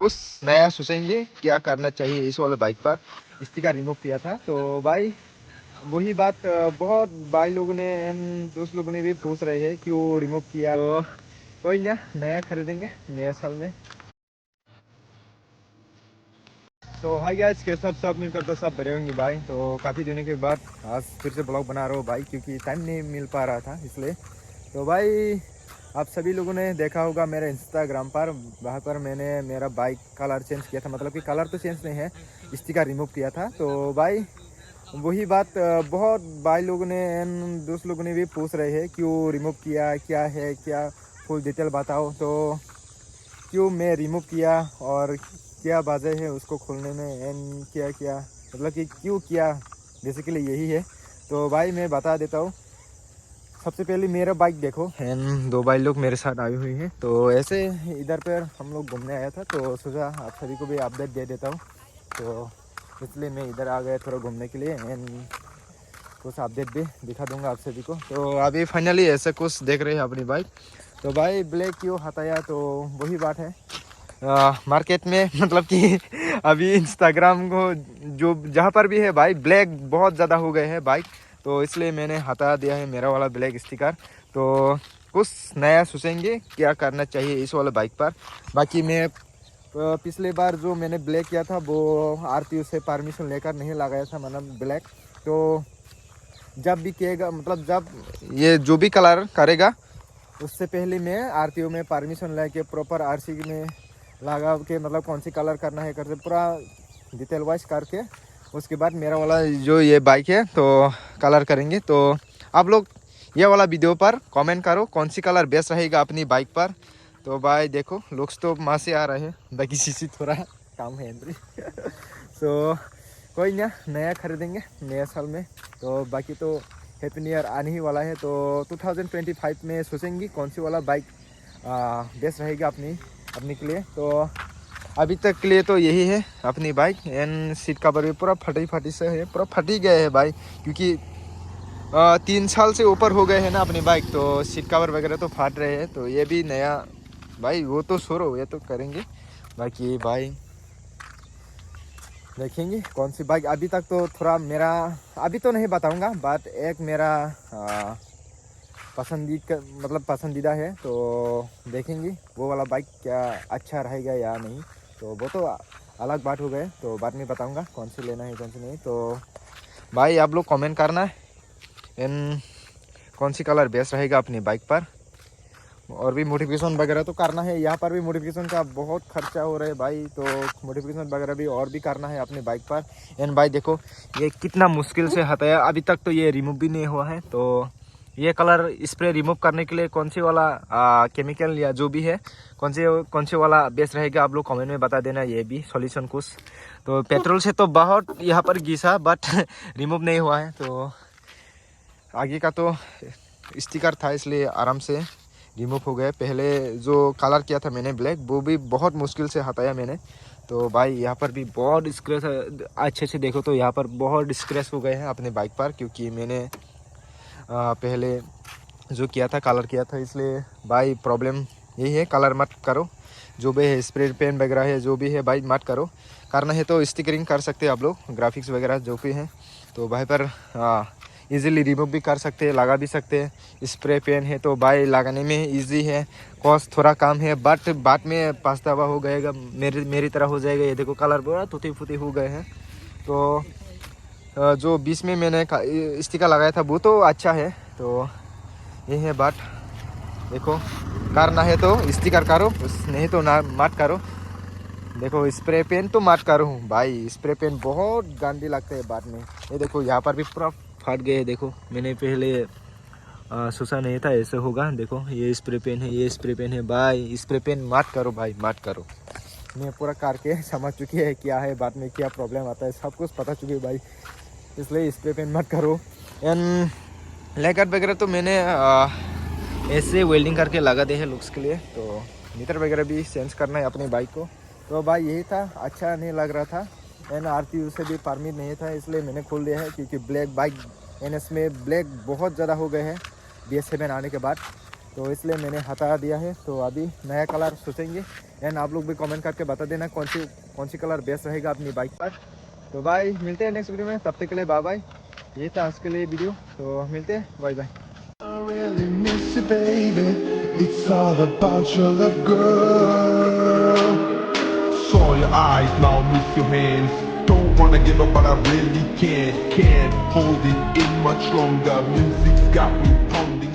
उस नया सोचेंगे क्या करना चाहिए इस वाले बाइक पर। स्टिकर रिमूव किया था तो भाई वही बात बहुत भाई लोगों ने दोस्त लोगों ने भी पूछ रहे हैं क्यों रिमूव किया। तो कोई ना, नया खरीदेंगे नया साल में। तो हाय गाइस, के सब मिलकर तो सब बढ़िया होंगे भाई। तो काफ़ी दिनों के बाद आज फिर से ब्लॉग बना रहा हूँ भाई, क्योंकि टाइम नहीं मिल पा रहा था इसलिए। तो भाई आप सभी लोगों ने देखा होगा मेरे इंस्टाग्राम पर, वहाँ पर मैंने मेरा बाइक कलर चेंज किया था। मतलब कि कलर तो चेंज नहीं है, स्टिकर रिमूव किया था। तो भाई वही बात बहुत भाई लोगों ने एंड दोस्त लोगों ने भी पूछ रहे हैं क्यों रिमूव किया, क्या है क्या, फुल डिटेल बताओ। तो क्यों मैं रिमूव किया और क्या वजह है उसको खोलने में एंड क्या क्या, मतलब कि क्यों किया, बेसिकली यही है। तो भाई मैं बता देता हूँ। सबसे पहले मेरा बाइक देखो एंड दो भाई लोग मेरे साथ आए हुए हैं। तो ऐसे इधर पर हम लोग घूमने आया था, तो सोचा आप सभी को भी अपडेट दे देता हूँ। तो इसलिए मैं इधर आ गया थोड़ा घूमने के लिए एंड कुछ अपडेट भी दिखा दूंगा आप सभी को। तो अभी फाइनली ऐसे कुछ देख रहे हैं अपनी बाइक। तो भाई ब्लैक क्यों हटाया, तो वही बात है। मार्केट में मतलब कि अभी इंस्टाग्राम को जो जहाँ पर भी है भाई ब्लैक बहुत ज़्यादा हो गए हैं बाइक। तो इसलिए मैंने हटा दिया है मेरा वाला ब्लैक स्टिकर। तो कुछ नया सोचेंगे क्या करना चाहिए इस वाले बाइक पर। बाकी मैं पिछले बार जो मैंने ब्लैक किया था वो आरटीओ से परमिशन लेकर नहीं लगाया था, मतलब ब्लैक। तो जब भी किएगा, मतलब जब ये जो भी कलर करेगा उससे पहले मैं आरटीओ में परमिशन लेके प्रॉपर आरसी में लगा के, मतलब कौन सी कलर करना है करके पूरा डिटेल वाइज करके उसके बाद मेरा वाला जो ये बाइक है तो कलर करेंगे। तो आप लोग ये वाला वीडियो पर कमेंट करो कौन सी कलर बेस्ट रहेगा अपनी बाइक पर। तो भाई देखो लुक्स तो माँ से आ रहे हैं, बाकी चीज़ थोड़ा काम है अंदर। सो कोई ना, नया खरीदेंगे नया साल में। तो बाकी तो हैप्पी न्यू ईयर आने ही वाला है। तो 2025 में सोचेंगे कौन सी वाला बाइक बेस्ट रहेगा अपनी अपने के लिए। तो अभी तक के लिए तो यही है अपनी बाइक एंड सीट कवर भी पूरा फटी से है, पूरा फट ही गए है भाई, क्योंकि 3 साल से ऊपर हो गए हैं ना अपनी बाइक। तो सीट कवर वगैरह तो फाट रहे हैं। तो ये भी नया भाई वो तो छोड़ो, ये तो करेंगे। बाकी भाई देखेंगे कौन सी बाइक। अभी तक तो थोड़ा मेरा अभी तो नहीं बताऊंगा, बट एक मेरा पसंदीदा है। तो देखेंगे वो वाला बाइक क्या अच्छा रहेगा या नहीं। तो वो तो अलग बात हो गए, तो बाद में बताऊंगा कौन सी लेना है कौन सी नहीं। तो भाई आप लोग कमेंट करना एंड कौन सी कलर बेस्ट रहेगा अपनी बाइक पर। और भी मोटिवेशन वगैरह तो करना है, यहाँ पर भी मोटिवेशन का बहुत खर्चा हो रहा है भाई। तो मोटिवेशन वगैरह भी और भी करना है अपनी बाइक पर। एंड भाई देखो ये कितना मुश्किल से हटाया, अभी तक तो ये रिमूव भी नहीं हुआ है। तो ये कलर स्प्रे रिमूव करने के लिए कौन सी वाला केमिकल या जो भी है कौन से वाला बेस्ट रहेगा, आप लोग कमेंट में बता देना। ये भी सॉल्यूशन कुछ तो पेट्रोल से तो बहुत यहाँ पर घिसा, बट रिमूव नहीं हुआ है। तो आगे का तो स्टिकर था इसलिए आराम से रिमूव हो गया। पहले जो कलर किया था मैंने ब्लैक, वो भी बहुत मुश्किल से हटाया मैंने। तो भाई यहाँ पर भी बहुत स्क्रैच अच्छे से देखो तो यहाँ पर बहुत स्क्रैच हो गए हैं अपने बाइक पर, क्योंकि मैंने पहले जो किया था कलर किया था। इसलिए भाई प्रॉब्लम यही है, कलर मत करो। जो भी है स्प्रे पेन वगैरह है जो भी है भाई मत करो। करना है तो स्टिकरिंग कर सकते हैं आप लोग, ग्राफिक्स वगैरह जो भी हैं तो भाई पर इजीली रिमूव भी कर सकते हैं, लगा भी सकते हैं। स्प्रे पेन है तो भाई लगाने में इजी है, कॉस्ट थोड़ा कम है, बट बाद में पछतावा हो गएगा, मेरी तरह हो जाएगा। ये देखो कलर पूरा टूटे फूटे हो गए हैं। तो जो बीच में मैंने स्टिकर लगाया था वो तो अच्छा है। तो ये है बात, देखो करना है तो स्टिकर करो, नहीं तो ना मत करो। देखो स्प्रे पेन तो मत करो भाई, स्प्रे पेन बहुत गंदी लगते है बाद में। ये देखो यहाँ पर भी पूरा फट गए। देखो मैंने पहले सोचा नहीं था ऐसे होगा। देखो ये स्प्रे पेन है, ये स्प्रे पेन है भाई, स्प्रे पेन मत करो भाई मत करो। मैं पूरा करके समझ चुकी है क्या है, बाद में क्या प्रॉब्लम आता है सब कुछ पता चुकी है भाई, इसलिए स्प्रे पेन मत करो। एंड लेकर वगैरह तो मैंने ऐसे वेल्डिंग करके लगा दे है लुक्स के लिए। तो मीटर वगैरह भी चेंज करना है अपनी बाइक को। तो भाई यही था, अच्छा नहीं लग रहा था एंड आरटीयू से भी परमिट नहीं था, इसलिए मैंने खोल दिया है। क्योंकि ब्लैक बाइक एनएस में ब्लैक बहुत ज़्यादा हो गए हैं BS7 आने के बाद। तो इसलिए मैंने हटा दिया है। तो अभी नया कलर सोचेंगे। एंड आप लोग भी कमेंट करके बता देना कौन सी कलर बेस्ट रहेगा अपनी बाइक पर। तो भाई मिलते हैं नेक्स्ट वीडियो में, तब तक के लिए बाय बाय। ये था आज के लिए वीडियो, तो मिलते हैं, bye bye. I really miss you, baby. It's all about your love, girl. Saw your eyes, now miss your hands. Don't wanna give up, but I really can't hold it in much longer. Music's got me pounding.